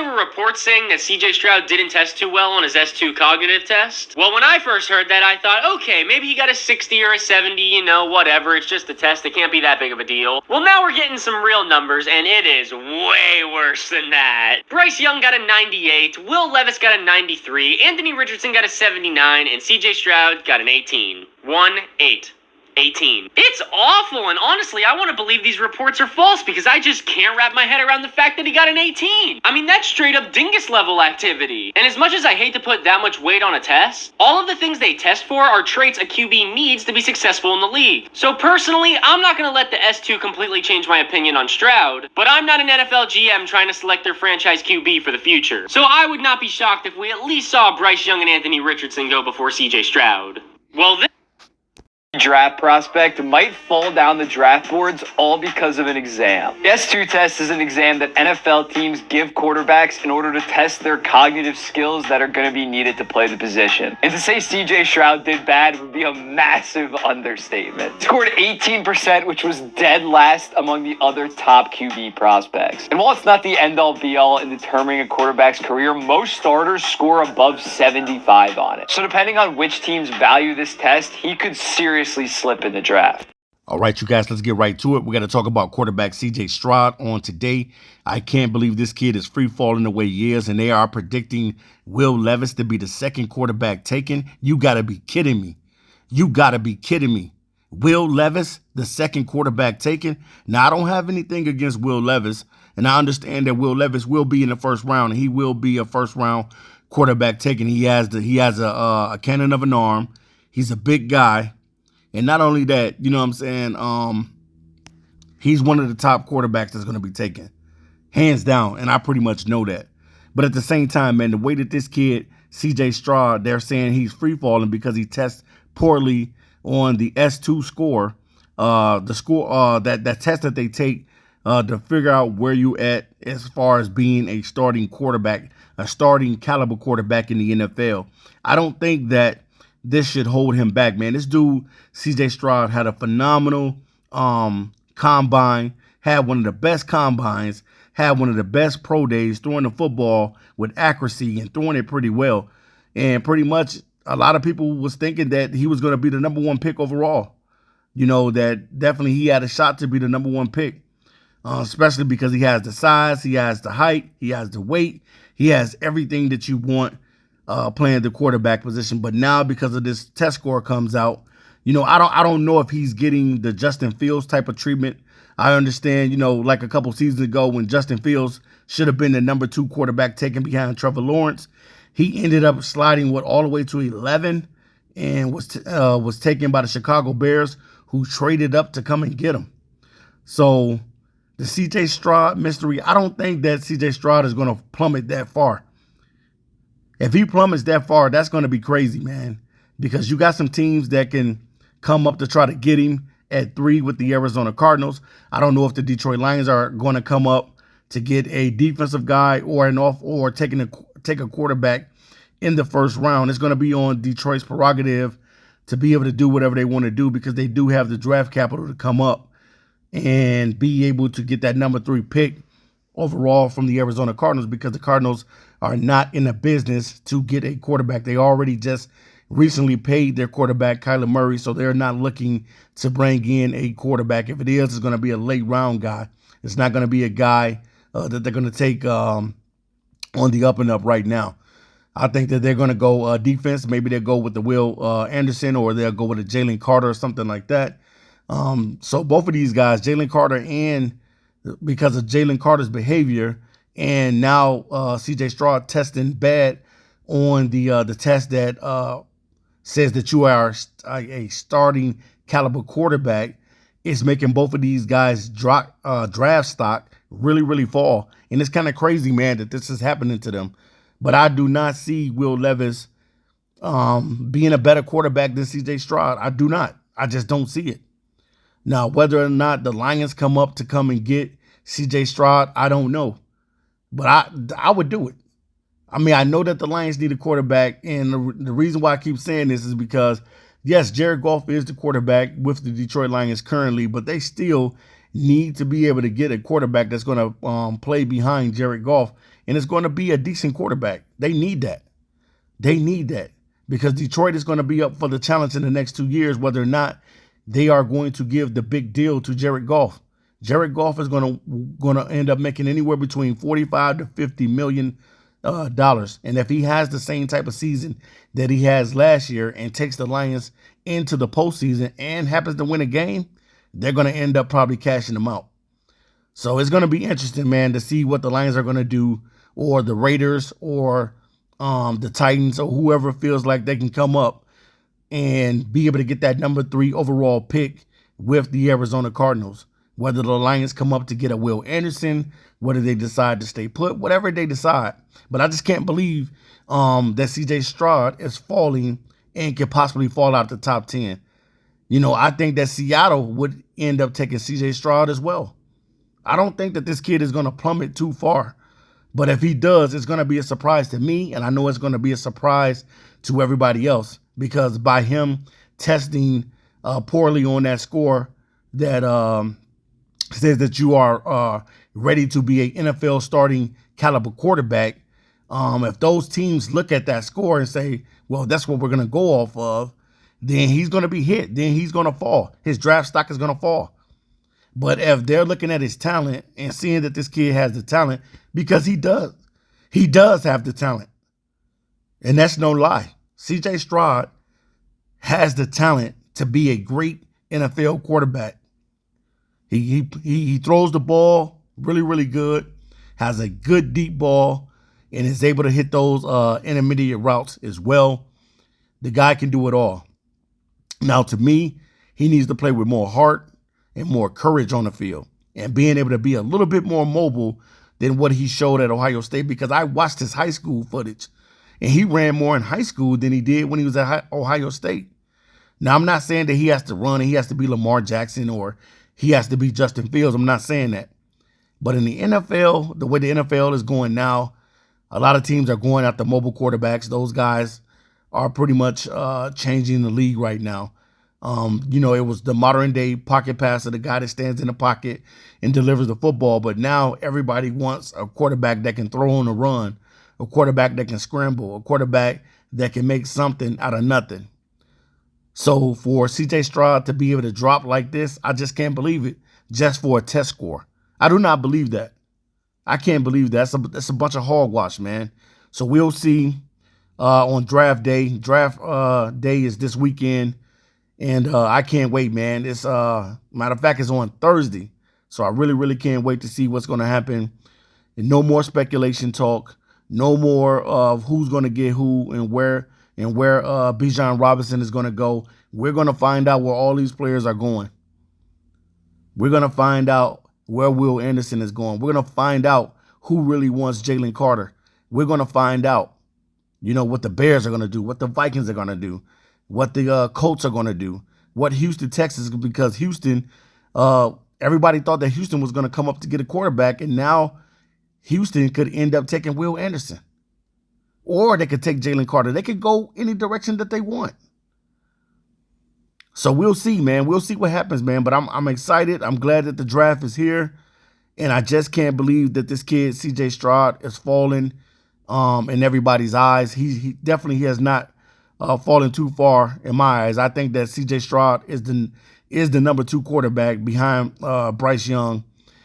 there were reports saying that CJ Stroud didn't test too well on his S2 cognitive test? Well, when I first heard that, I thought, okay, maybe he got a 60 or a 70, whatever, it's just a test, it can't be that big of a deal. Well, now we're getting some real numbers, and it is way worse than that. Bryce Young got a 98, Will Levis got a 93, Anthony Richardson got a 79, and CJ Stroud got an 18. 18. It's awful, and honestly, I want to believe these reports are false because I just can't wrap my head around the fact that he got an 18. I mean, that's straight up dingus level activity. And as much as I hate to put that much weight on a test, all of the things they test for are traits a QB needs to be successful in the league. So personally, I'm not going to let the S2 completely change my opinion on Stroud, but I'm not an NFL GM trying to select their franchise QB for the future. So I would not be shocked if we at least saw Bryce Young and Anthony Richardson go before CJ Stroud. Well, draft prospect might fall down the draft boards all because of an exam. The S2 test is an exam that NFL teams give quarterbacks in order to test their cognitive skills that are going to be needed to play the position. And to say CJ Stroud did bad would be a massive understatement. He scored 18%, which was dead last among the other top QB prospects. And while it's not the end-all be-all in determining a quarterback's career, most starters score above 75 on it. So depending on which teams value this test, he could seriously slip in the draft. All right, you guys, let's get right to it. We're going to talk about quarterback CJ Stroud on today. I can't believe this kid is free falling the way he is, and they are predicting Will Levis to be the second quarterback taken. You got to be kidding me. You got to be kidding me. Will Levis, the second quarterback taken. Now, I don't have anything against Will Levis, and I understand that Will Levis will be in the first round, and he will be a first-round quarterback taken. He has a cannon of an arm. He's a big guy. And not only that, you know what I'm saying, he's one of the top quarterbacks that's going to be taken, hands down, and I pretty much know that. But at the same time, man, the way that this kid, CJ Stroud, they're saying he's free-falling because he tests poorly on the S2 score, the score, that test that they take to figure out where you at as far as being a starting quarterback, a starting caliber quarterback in the NFL. I don't think that this should hold him back, man. This dude, CJ Stroud, had a phenomenal combine, had one of the best combines, had one of the best pro days, throwing the football with accuracy and throwing it pretty well. And pretty much a lot of people was thinking that he was going to be the #1 pick overall. You know, that definitely he had a shot to be the #1 pick, especially because he has the size, he has the height, he has the weight, he has everything that you want playing the quarterback position. But now because of this test score comes out, you know, I don't know if he's getting the Justin Fields type of treatment. I understand, you know, like a couple seasons ago when Justin Fields should have been the #2 quarterback taken behind Trevor Lawrence, he ended up sliding all the way to 11 and was taken by the Chicago Bears, who traded up to come and get him. So the CJ Stroud mystery, I don't think that CJ Stroud is going to plummet that far. If he plummets that far, that's going to be crazy, man, because you got some teams that can come up to try to get him at 3 with the Arizona Cardinals. I don't know if the Detroit Lions are going to come up to get a defensive guy or take a quarterback in the first round. It's going to be on Detroit's prerogative to be able to do whatever they want to do because they do have the draft capital to come up and be able to get that #3 pick overall from the Arizona Cardinals, because the Cardinals are not in the business to get a quarterback. They already just recently paid their quarterback, Kyler Murray, so they're not looking to bring in a quarterback. If it is, it's going to be a late round guy. It's not going to be a guy that they're going to take on the up and up right now. I think that they're going to go defense. Maybe they'll go with the Will Anderson, or they'll go with a Jalen Carter or something like that. So both of these guys, Jalen Carter, and because of Jalen Carter's behavior, and now CJ Stroud testing bad on the test that says that you are a starting caliber quarterback, is making both of these guys draft stock really, really fall. And it's kind of crazy, man, that this is happening to them. But I do not see Will Levis being a better quarterback than CJ Stroud. I do not. I just don't see it. Now, whether or not the Lions come and get CJ Stroud, I don't know. But I would do it. I mean, I know that the Lions need a quarterback, and the reason why I keep saying this is because, yes, Jared Goff is the quarterback with the Detroit Lions currently, but they still need to be able to get a quarterback that's going to play behind Jared Goff. and it's going to be a decent quarterback. They need that. They need that because Detroit is going to be up for the challenge in the next 2 years, whether or not they are going to give the big deal to Jared Goff. Jared Goff is going to end up making anywhere between $45 to $50 million. And if he has the same type of season that he has last year and takes the Lions into the postseason and happens to win a game, they're going to end up probably cashing him out. So it's going to be interesting, man, to see what the Lions are going to do, or the Raiders, or the Titans, or whoever feels like they can come up and be able to get that number 3 overall pick with the Arizona Cardinals. Whether the Lions come up to get a Will Anderson, whether they decide to stay put, whatever they decide. But I just can't believe that CJ Stroud is falling and could possibly fall out the top 10. You know, I think that Seattle would end up taking CJ Stroud as well. I don't think that this kid is going to plummet too far. But if he does, it's going to be a surprise to me, and I know it's going to be a surprise to everybody else, because by him testing poorly on that score that says that you are ready to be an NFL starting caliber quarterback, if those teams look at that score and say, well, that's what we're going to go off of, then he's going to be hit. Then he's going to fall. His draft stock is going to fall. But if they're looking at his talent and seeing that this kid has the talent, because he does have the talent. And that's no lie. CJ Stroud has the talent to be a great NFL quarterback. He throws the ball really, really good, has a good deep ball, and is able to hit those intermediate routes as well. The guy can do it all. Now, to me, he needs to play with more heart and more courage on the field, and being able to be a little bit more mobile than what he showed at Ohio State, because I watched his high school footage, and he ran more in high school than he did when he was at Ohio State. Now, I'm not saying that he has to run and he has to be Lamar Jackson or he has to be Justin Fields. I'm not saying that. But in the NFL, the way the NFL is going now, a lot of teams are going after mobile quarterbacks. Those guys are pretty much changing the league right now. You know, it was the modern day pocket passer, the guy that stands in the pocket and delivers the football. But now everybody wants a quarterback that can throw on a run, a quarterback that can scramble, a quarterback that can make something out of nothing. So for CJ Stroud to be able to drop like this, I just can't believe it, just for a test score. I do not believe that. I can't believe that. That's a bunch of hogwash, man. So we'll see on draft day. Draft day is this weekend. And I can't wait, man. It's matter of fact, it's on Thursday. So I really, really can't wait to see what's going to happen. And no more speculation talk. No more of who's going to get who and where Bijan Robinson is going to go. We're going to find out where all these players are going. We're going to find out where Will Anderson is going. We're going to find out who really wants Jalen Carter. We're going to find out, you know, what the Bears are going to do, what the Vikings are going to do, what the Colts are going to do, what Houston, Texas, because Houston, everybody thought that Houston was going to come up to get a quarterback, and now Houston could end up taking Will Anderson. Or they could take Jalen Carter. They could go any direction that they want. So we'll see, man. We'll see what happens, man. But I'm excited. I'm glad that the draft is here. And I just can't believe that this kid, CJ Stroud, is falling in everybody's eyes. He definitely has not fallen too far in my eyes. I think that CJ Stroud is the number 2 quarterback behind Bryce Young.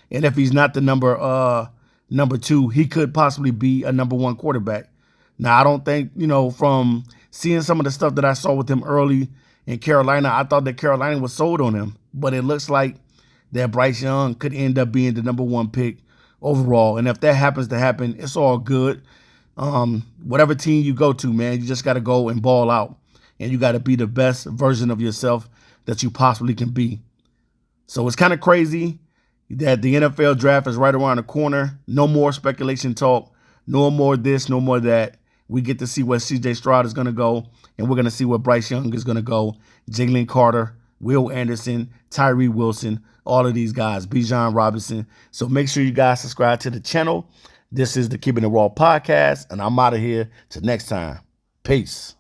And if he's not the number 2, he could possibly be a number 1 quarterback. Now, I don't think, you know, from seeing some of the stuff that I saw with him early in Carolina, I thought that Carolina was sold on him. But it looks like that Bryce Young could end up being the number 1 pick overall. And if that happens to happen, it's all good. Whatever team you go to, man, you just got to go and ball out. And you got to be the best version of yourself that you possibly can be. So it's kind of crazy that the NFL draft is right around the corner. No more speculation talk. No more this, no more that. We get to see where CJ Stroud is going to go, and we're going to see where Bryce Young is going to go. Jalen Carter, Will Anderson, Tyree Wilson, all of these guys, Bijan Robinson. So make sure you guys subscribe to the channel. This is the Keeping It Raw podcast, and I'm out of here. Till next time. Peace.